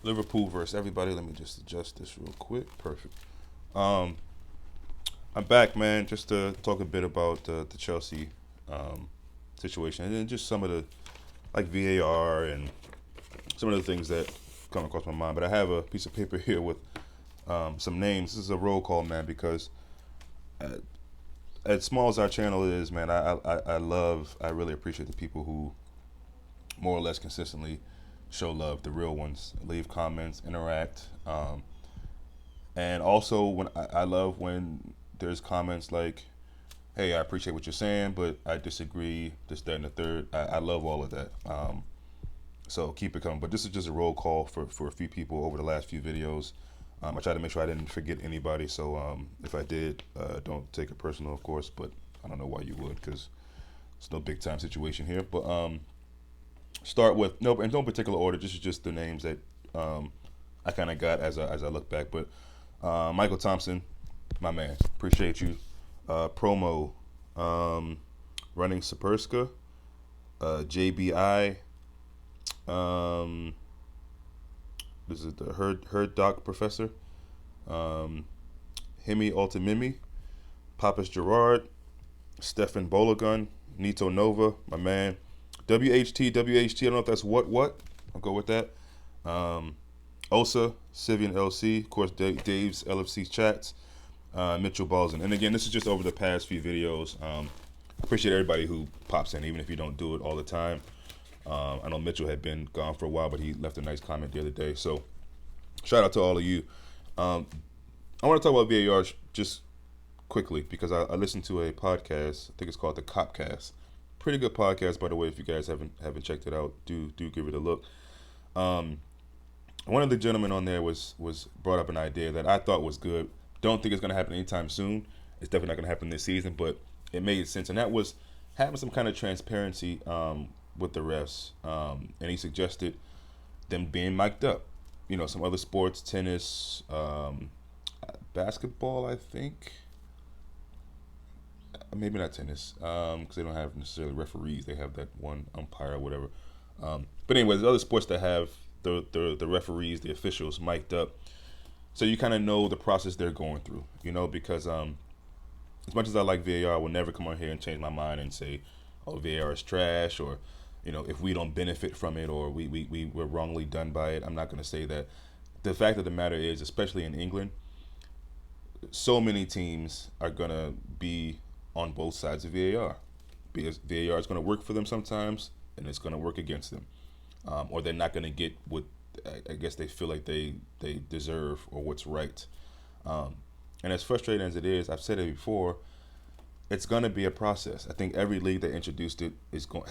Liverpool versus everybody. Let me just adjust this real quick. Perfect. Um, I'm back, man, just to talk a bit about the Chelsea um, situation and then just some of the like VAR and some of the things that come across my mind. But I have a piece of paper here with some names. This is a roll call, man, because uh, as small as our channel is, man, I really appreciate the people who more or less consistently show love, the real ones, leave comments, interact. And also, when I love when there's comments like, "Hey, I appreciate what you're saying, but I disagree." This, that, and the third. I love all of that. So keep it coming. But this is just a roll call for a few people over the last few videos. I tried to make sure I didn't forget anybody. So if I did, don't take it personal, of course. But I don't know why you would, because it's no big time situation here. But start with no, in no particular order. This is just the names that I kind of got as I look back. But Michael Thompson, my man, appreciate you. Promo, um, running Saperska, JBI. Um, this is the Herd Doc Professor. Um, Hemi Ultimimi, Papas Gerard, Stefan Bolagun, Nito Nova, my man. WHT, WHT, I don't know if that's what. I'll go with that. Um, Osa, Sivian LC, of course, Dave's LFC chats, Mitchell Balzan. And again, this is just over the past few videos. Appreciate everybody who pops in, even if you don't do it all the time. I know Mitchell had been gone for a while, but he left a nice comment the other day. So shout out to all of you. Um, I want to talk about VAR just quickly because I listened to a podcast. I think it's called the Copcast. Pretty good podcast, by the way. If you guys haven't checked it out, do give it a look. Um, One of the gentlemen on there was brought up an idea that I thought was good. Don't think it's going to happen anytime soon. It's definitely not going to happen this season, but it made sense, and that was having some kind of transparency with the refs. And he suggested them being mic'd up. You know, some other sports, tennis, basketball, I think. Maybe not tennis, because they don't have necessarily referees. They have that one umpire or whatever. But anyway, there's other sports that have the referees, the officials mic'd up, so you kind of know the process they're going through. You know, because as much as I like VAR, I will never come on here and change my mind and say, "Oh, VAR is trash," or you know, if we don't benefit from it or we were wrongly done by it. I'm not going to say that. The fact of the matter is, especially in England, so many teams are going to be on both sides of VAR because VAR is going to work for them sometimes and it's going to work against them, or they're not going to get what I guess they feel like they deserve or what's right. And as frustrating as it is, I've said it before, it's going to be a process. I think every league that introduced it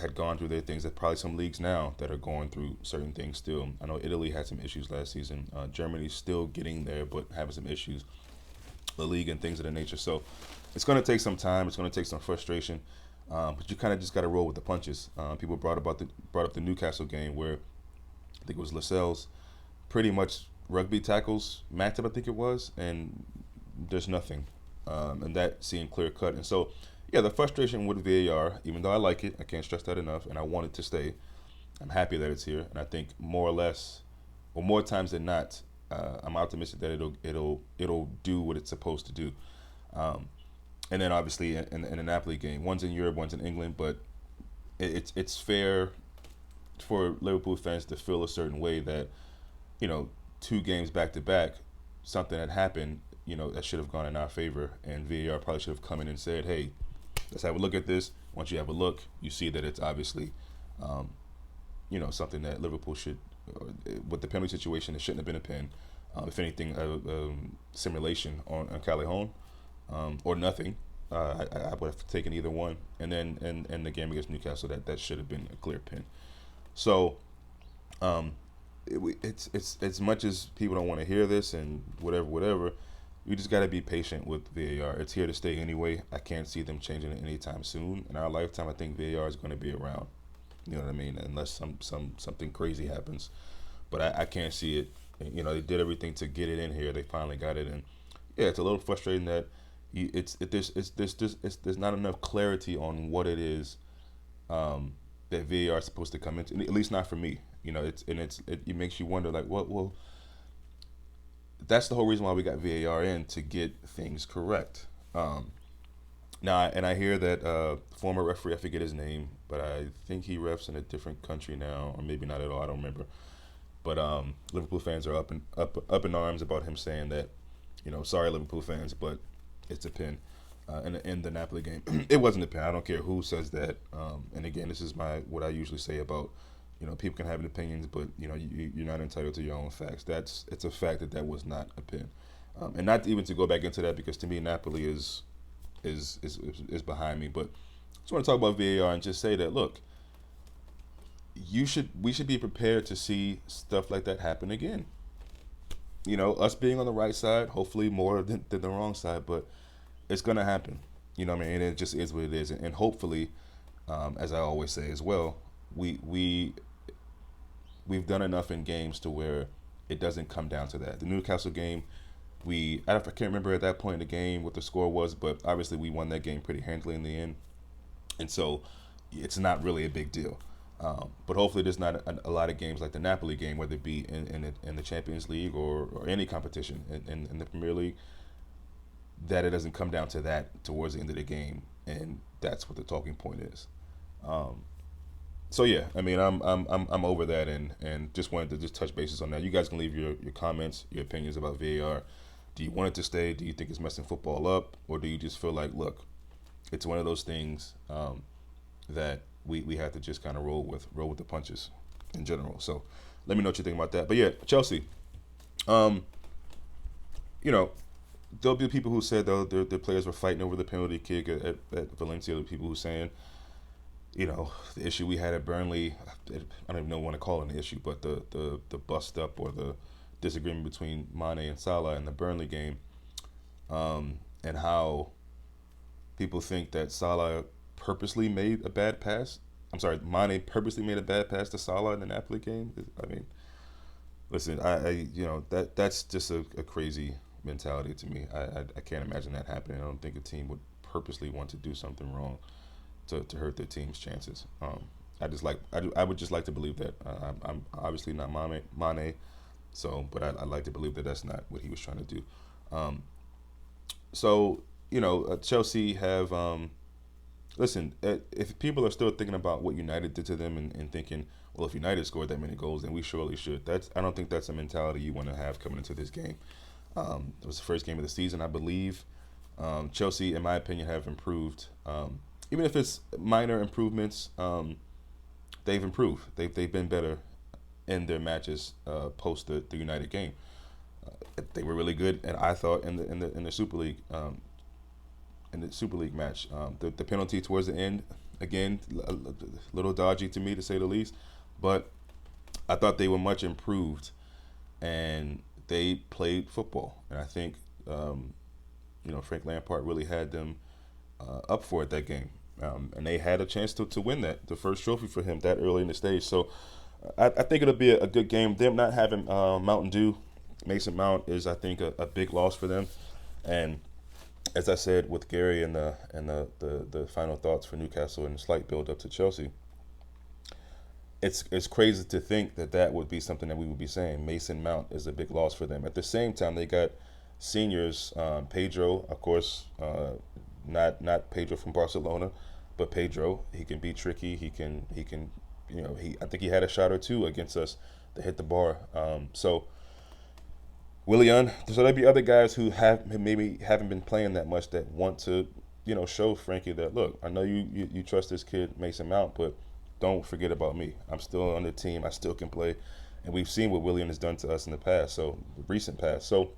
had gone through their things. There's probably some leagues now that are going through certain things still. I know Italy had some issues last season. Germany's still getting there, but having some issues. The league and things of that nature. So it's going to take some time. It's going to take some frustration. But you kind of just got to roll with the punches. People brought up the Newcastle game where I think it was Lascelles pretty much rugby tackles matchup, I think it was, and there's nothing. And that seemed clear cut. And so, yeah, the frustration with VAR, even though I like it, I can't stress that enough, and I want it to stay. I'm happy that it's here, and I think more or less, or more times than not, I'm optimistic that it'll do what it's supposed to do. Um, and then obviously in the Napoli game, one's in Europe, one's in England, but it's fair for Liverpool fans to feel a certain way that, you know, two games back to back, something had happened, you know, that should have gone in our favor, and VAR probably should have come in and said, hey, let's have a look at this. Once you have a look, you see that it's obviously, you know, something that Liverpool should, with the penalty situation, it shouldn't have been a pen. If anything, simulation on Callejon, or nothing. I would have taken either one. And then and the game against Newcastle, that should have been a clear pin. So it's as much as people don't want to hear this and whatever, you just got to be patient with VAR. It's here to stay anyway. I can't see them changing it anytime soon. In our lifetime, I think VAR is going to be around. You know what I mean? Unless something crazy happens. But I can't see it. You know, they did everything to get it in here. They finally got it, and yeah, it's a little frustrating that there's not enough clarity on what it is that VAR is supposed to come into. At least not for me. It makes you wonder like what well that's the whole reason why we got VAR in to get things correct. Now, and I hear that former referee, I forget his name, but I think he refs in a different country now, or maybe not at all. I don't remember. But Liverpool fans are up in arms about him saying that, sorry Liverpool fans, but it's a pin. In the Napoli game, it wasn't a pin. I don't care who says that. And again, this is what I usually say about, people can have opinions, but you're not entitled to your own facts. It's a fact that was not a pin, and not even to go back into that because to me Napoli is behind me. But I just want to talk about VAR and just say that look, we should be prepared to see stuff like that happen again. Us being on the right side, hopefully more than the wrong side, but it's gonna happen. You know what I mean? And it just is what it is. And hopefully, as I always say as well, we've done enough in games to where it doesn't come down to that. The Newcastle game, I can't remember at that point in the game what the score was, but obviously we won that game pretty handily in the end, and so it's not really a big deal. But hopefully there's not a lot of games like the Napoli game, whether it be in the Champions League or any competition in the Premier League, that it doesn't come down to that towards the end of the game, and that's what the talking point is. So yeah, I mean, I'm over that, and just wanted to just touch bases on that. You guys can leave your comments, your opinions about VAR. Do you want it to stay? Do you think it's messing football up, or do you just feel like, look, it's one of those things that we have to just kind of roll with the punches in general. So let me know what you think about that. But yeah, Chelsea. There'll be people who said the players were fighting over the penalty kick at Valencia. There'll be people who saying, the issue we had at Burnley, I don't even know what to call it an issue, but the bust up or the disagreement between Mane and Salah in the Burnley game, and how people think that Salah purposely made a bad pass. I'm sorry, Mane purposely made a bad pass to Salah in the Napoli game. I mean, listen, that's just a crazy mentality to me. I can't imagine that happening. I don't think a team would purposely want to do something wrong to hurt their team's chances. I would just like to believe that. I'm obviously not Mane, so but I'd like to believe that that's not what he was trying to do. Chelsea have. Listen, if people are still thinking about what United did to them and thinking, well, if United scored that many goals, then we surely should. I don't think that's a mentality you want to have coming into this game. It was the first game of the season, I believe. Chelsea, in my opinion, have improved. Even if it's minor improvements, they've improved. They've been better in their matches post the United game. They were really good, and I thought in the Super League. In the Super League match, the penalty towards the end, again, a little dodgy to me to say the least, but I thought they were much improved, and they played football, and I think Frank Lampard really had them up for it that game, and they had a chance to win the first trophy for him that early in the stage. So I think it'll be a good game. Them not having Mountain Dew, Mason Mount is, I think, a big loss for them, and as I said with Gary and the final thoughts for Newcastle and the slight build up to Chelsea, it's crazy to think that would be something that we would be saying. Mason Mount is a big loss for them. At the same time, they got seniors, Pedro, of course, not Pedro from Barcelona, but Pedro. He can be tricky. He can I think he had a shot or two against us to hit the bar. Willian, so there'll be other guys who maybe haven't been playing that much that want to, show Frankie that, look, I know you trust this kid Mason Mount, but don't forget about me. I'm still on the team. I still can play, and we've seen what Willian has done to us in the past, so recent past. So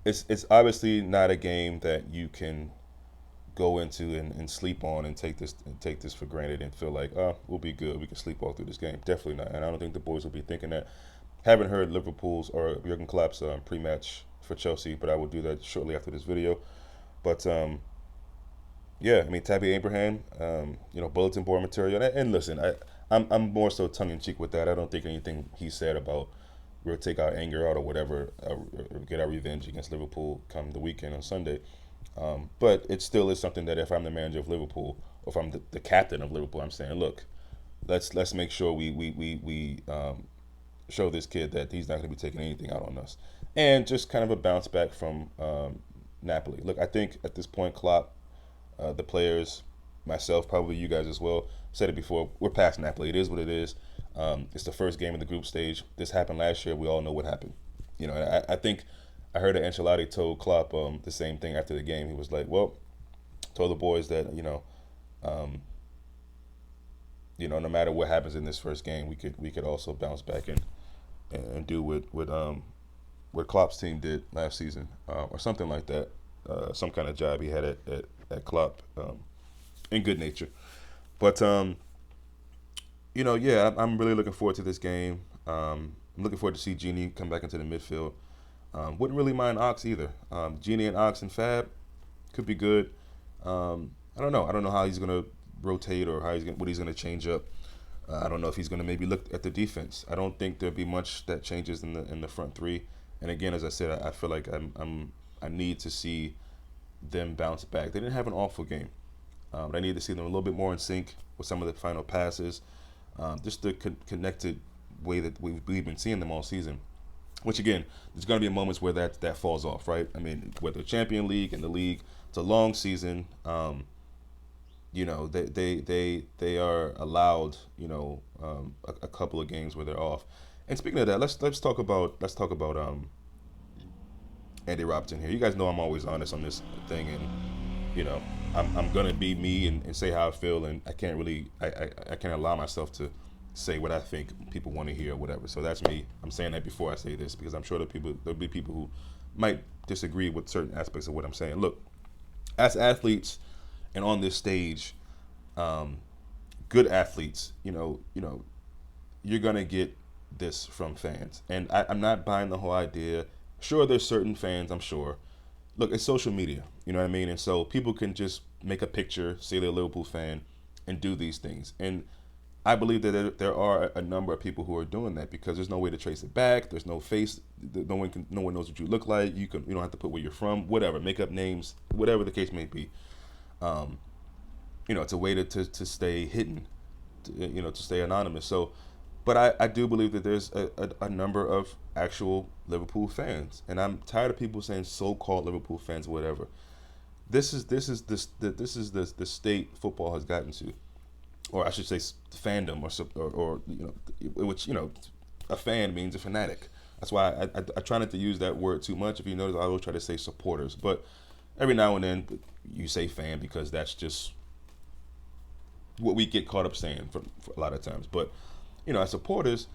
it's obviously not a game that you can go into and sleep on and take this for granted and feel like, we'll be good. We can sleepwalk through this game. Definitely not, and I don't think the boys will be thinking that. Haven't heard Liverpool's or Jurgen Klopp's pre-match for Chelsea, but I will do that shortly after this video. But yeah, I mean, Tabby Abraham, bulletin board material, and listen, I'm more so tongue-in-cheek with that. I don't think anything he said about we'll take our anger out or whatever, or get our revenge against Liverpool come the weekend on Sunday. But it still is something that if I'm the manager of Liverpool, or if I'm the captain of Liverpool, I'm saying, look, let's make sure we show this kid that he's not going to be taking anything out on us, and just kind of a bounce back from Napoli. Look, I think at this point, Klopp, the players, myself, probably you guys as well, said it before. We're past Napoli. It is what it is. It's the first game of the group stage. This happened last year. We all know what happened. You know, I think I heard that Ancelotti told Klopp the same thing after the game. He was like, "Well, told the boys that no matter what happens in this first game, we could also bounce back and do what Klopp's team did last season, or something like that. Some kind of job he had at Klopp, in good nature. But yeah, I'm really looking forward to this game. I'm looking forward to see Genie come back into the midfield. Wouldn't really mind Ox either. Genie and Ox and Fab could be good. I don't know. I don't know how he's gonna rotate or what he's gonna change up. I don't know if he's gonna maybe look at the defense. I don't think there'll be much that changes in the front three. And again, as I said, I feel like I need to see them bounce back. They didn't have an awful game. But I need to see them a little bit more in sync with some of the final passes. Just the connected way that we've been seeing them all season. Which again, there's going to be moments where that falls off, right? I mean, whether Champion League and the league, it's a long season. They are allowed, a couple of games where they're off. And speaking of that, let's talk about Andy Robertson here. You guys know I'm always honest on this thing, and I'm gonna be me and say how I feel, and I can't allow myself to say what I think people want to hear or whatever. So that's me. I'm saying that before I say this because I'm sure there'll be people who might disagree with certain aspects of what I'm saying. Look, as athletes and on this stage, good athletes, you're gonna get this from fans, and I'm not buying the whole idea. Sure, there's certain fans, I'm sure. Look, it's social media, you know what I mean? And so people can just make a picture, say they're a Liverpool fan, and do these things. And I believe that there are a number of people who are doing that because there's no way to trace it back. There's no face. No one knows what you look like. You don't have to put where you're from. Whatever. Make up names. Whatever the case may be. It's a way to stay hidden. To stay anonymous. So, but I do believe that there's a number of actual Liverpool fans, and I'm tired of people saying so-called Liverpool fans, whatever. This is the state football has gotten to. Or I should say fandom, or which a fan means a fanatic. That's why I try not to use that word too much. If you notice, I always try to say supporters, but every now and then you say fan because that's just what we get caught up saying for a lot of times. But as supporters,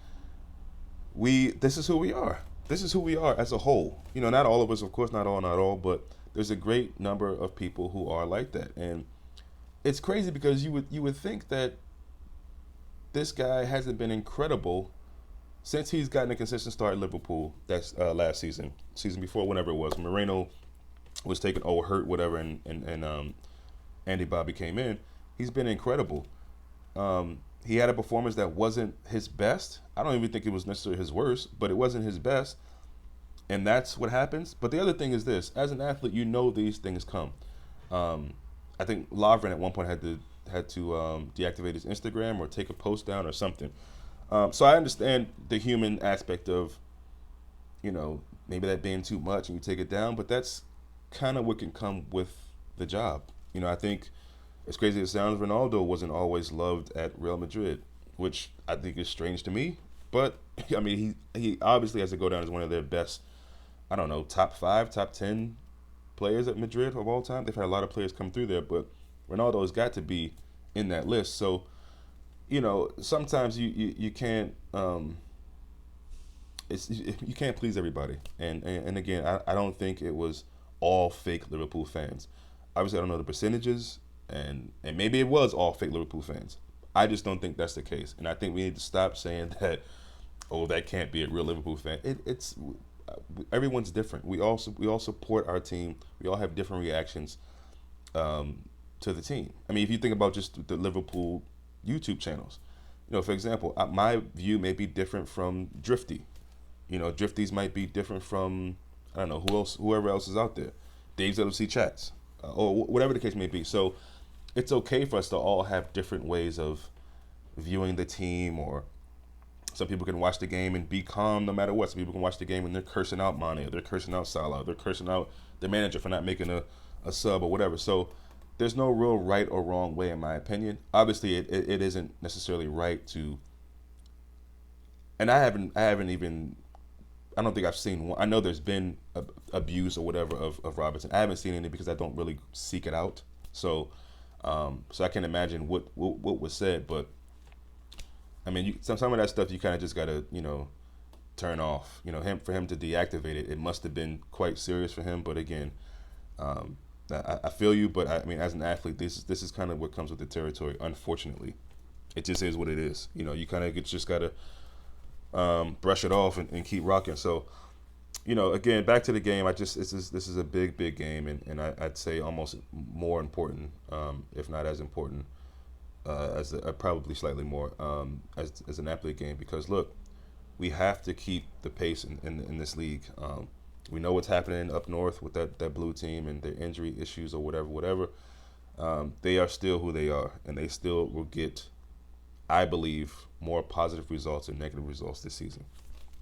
this is who we are. This is who we are as a whole. Not all of us, of course, not all, but there's a great number of people who are like that, and it's crazy because you would think that this guy hasn't been incredible since he's gotten a consistent start at Liverpool. That's last season before, whenever it was. Moreno was taken hurt, whatever, and Andy Bobby came in. He's been incredible. He had a performance that wasn't his best. I don't even think it was necessarily his worst, but it wasn't his best, and that's what happens. But the other thing is this: as an athlete, these things come. I think Lovren at one point had to deactivate his Instagram or take a post down or something. So I understand the human aspect of, maybe that being too much and you take it down, but that's kind of what can come with the job. I think, as crazy as it sounds, Ronaldo wasn't always loved at Real Madrid, which I think is strange to me. But I mean, he obviously has to go down as one of their best, I don't know, top 5, top 10 players at Madrid of all time. They've had a lot of players come through there, but Ronaldo has got to be in that list. So, sometimes you can't you can't please everybody. And again, I don't think it was all fake Liverpool fans. Obviously, I don't know the percentages, and maybe it was all fake Liverpool fans. I just don't think that's the case, and I think we need to stop saying that. Oh, that can't be a real Liverpool fan. It's everyone's different. We all support our team. We all have different reactions to the team. I mean, if you think about just the Liverpool YouTube channels, for example, my view may be different from Drifty. Drifties might be different from, I don't know, whoever else is out there, Dave's LFC chats, or whatever the case may be. So it's okay for us to all have different ways of viewing the team, or some people can watch the game and be calm no matter what. Some people can watch the game and they're cursing out Mane, or they're cursing out Salah, or they're cursing out the manager for not making a sub or whatever. So there's no real right or wrong way, in my opinion. Obviously, it isn't necessarily right to, and I haven't even, I don't think I've seen one. I know there's been abuse or whatever of Robertson. I haven't seen any because I don't really seek it out. So, so I can imagine what was said, but I mean, some of that stuff you kind of just gotta turn off. For him to deactivate it, it must have been quite serious for him. But again, I feel you, but I mean, as an athlete, this is kind of what comes with the territory. Unfortunately, it just is what it is. You kind of just gotta brush it off and keep rocking. So, again, back to the game. This is a big game, and I'd say almost more important, if not as important, probably slightly more as an athlete game. Because look, we have to keep the pace in this league. We know what's happening up north with that blue team and their injury issues or whatever. They are still who they are, and they still will get, I believe, more positive results and negative results this season.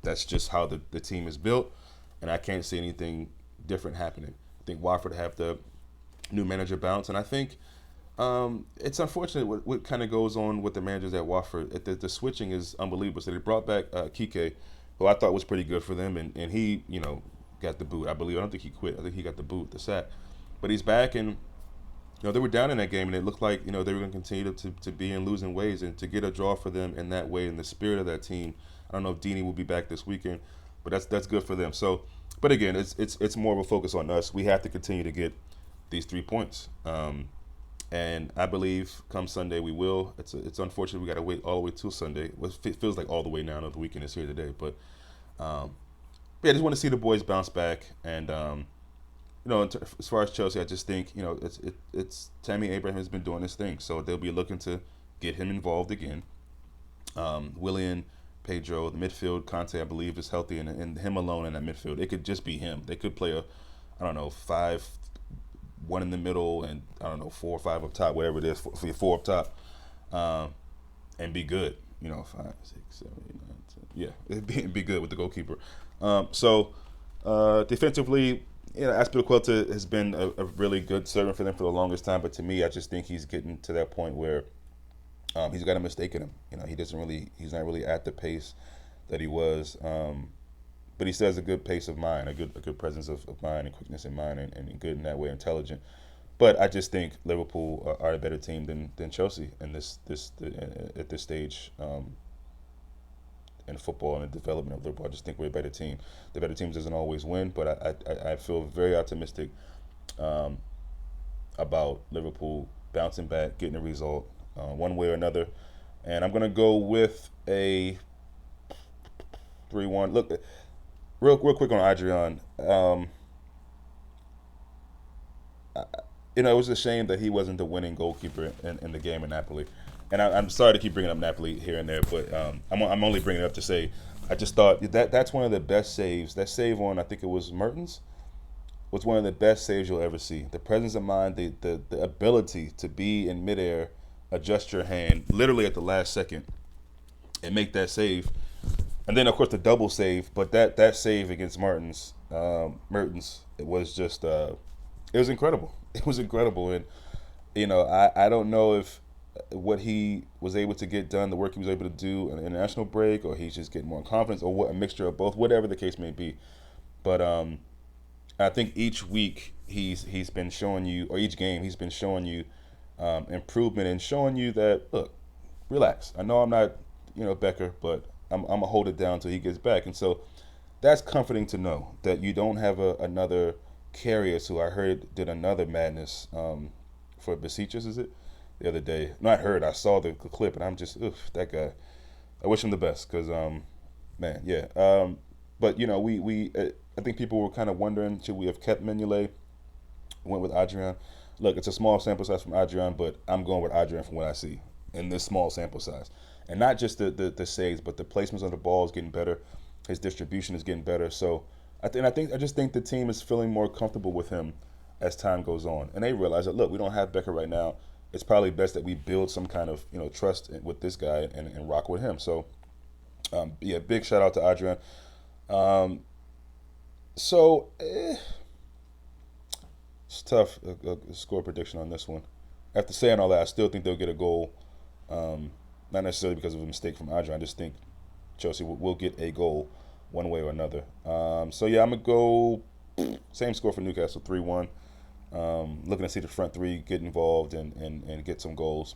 That's just how the team is built, and I can't see anything different happening. I think Watford have the new manager bounce, and I think it's unfortunate what kind of goes on with the managers at Watford. The switching is unbelievable. So they brought back Kike, who I thought was pretty good for them, and he, got the boot, I believe. I don't think he quit. I think he got the boot, the sack. But he's back, and they were down in that game, and it looked like they were going to continue to be in losing ways, and to get a draw for them in that way, in the spirit of that team. I don't know if Deeney will be back this weekend, but that's good for them. So, but again, it's more of a focus on us. We have to continue to get these 3 points. And I believe come Sunday we will. It's unfortunate we got to wait all the way till Sunday. It feels like all the way now that the weekend is here today. But yeah, I just want to see the boys bounce back. And as far as Chelsea, I just think it's Tammy Abraham has been doing this thing, so they'll be looking to get him involved again. Willian, Pedro, the midfield, Conte, I believe, is healthy, and him alone in that midfield. It could just be him. They could play I don't know, 5. One in the middle, and I don't know, 4 or 5 up top, whatever it is, for your 4 up top, and be good. 5, 6, 7, 8, 9, 10. Yeah, it'd be good with the goalkeeper. So defensively, Azpilicueta has been a really good servant for them for the longest time. But to me, I just think he's getting to that point where he's got a mistake in him. He's not really at the pace that he was. But he still has a good pace of mind, a good presence of mind and quickness in mind, and good in that way, intelligent. But I just think Liverpool are a better team than Chelsea at this stage in football and the development of Liverpool. I just think we're a better team. The better team doesn't always win, but I feel very optimistic about Liverpool bouncing back, getting a result one way or another. And I'm going to go with a 3-1. Look, real quick on Adrian. It was a shame that he wasn't the winning goalkeeper in the game in Napoli. And I'm sorry to keep bringing up Napoli here and there, but I'm only bringing it up to say I just thought that's one of the best saves. That save on, I think it was Mertens, was one of the best saves you'll ever see. The presence of mind, the ability to be in midair, adjust your hand literally at the last second, and make that save. And then, of course, the double save. But that save against Mertens, it was just it was incredible. It was incredible. And, I don't know if what he was able to get done, the work he was able to do in an international break, or he's just getting more confidence, or what, a mixture of both, whatever the case may be. But I think each week he's been showing you, or each game he's been showing you improvement, and showing you that, look, relax. I know I'm not, Becker, but I'm gonna hold it down until he gets back. And so that's comforting to know that you don't have another Karius, who I heard did another madness for Besiktas, is it? The other day. No, I saw the clip, and I'm just, that guy. I wish him the best, because, man, yeah. But, I think people were kind of wondering, should we have kept Mignolet, went with Adrian. Look, it's a small sample size from Adrian, but I'm going with Adrian from what I see in this small sample size. And not just the saves, but the placements on the ball is getting better. His distribution is getting better. So I just think the team is feeling more comfortable with him as time goes on. And they realize that, look, we don't have Becker right now. it's probably best that we build some kind of trust with this guy and rock with him. So yeah, big shout out to Adrian. Um, so it's tough score prediction on this one. After saying all that, I still think they'll get a goal. Not necessarily because of a mistake from Adrian. I just think Chelsea will get a goal one way or another. So yeah, I'm gonna go same score for Newcastle, 3-1. Looking to see the front three get involved and get some goals.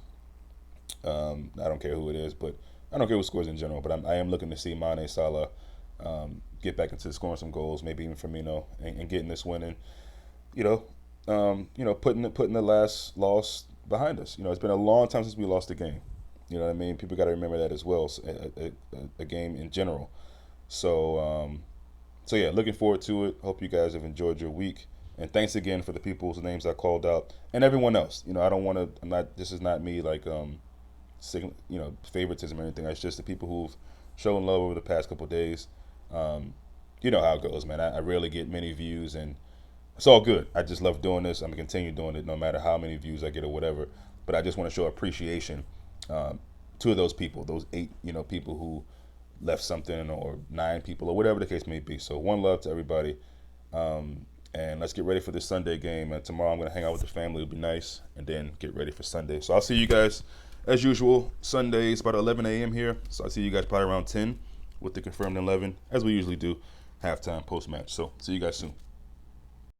I don't care who it is, but I don't care who scores in general. But I am looking to see Mane, Salah get back into scoring some goals, maybe even Firmino, and getting this win and putting the last loss behind us. It's been a long time since we lost a game. You know what I mean? People got to remember that as well. A game in general. So yeah, looking forward to it. Hope you guys have enjoyed your week. And thanks again for the people whose names I called out and everyone else. I don't want to. I'm not. This is not me like favoritism or anything. It's just the people who've shown love over the past couple of days. You know how it goes, man. I rarely get many views, and it's all good. I just love doing this. I'm gonna continue doing it no matter how many views I get or whatever. But I just want to show appreciation to those people, those 8 people who left something, or 9 people, or whatever the case may be. So one love to everybody. And let's get ready for this Sunday game. And tomorrow I'm going to hang out with the family. It'll be nice. And then get ready for Sunday. So I'll see you guys, as usual, Sundays about 11 a.m. here. So I'll see you guys probably around 10 with the confirmed 11, as we usually do, halftime, post-match. So see you guys soon.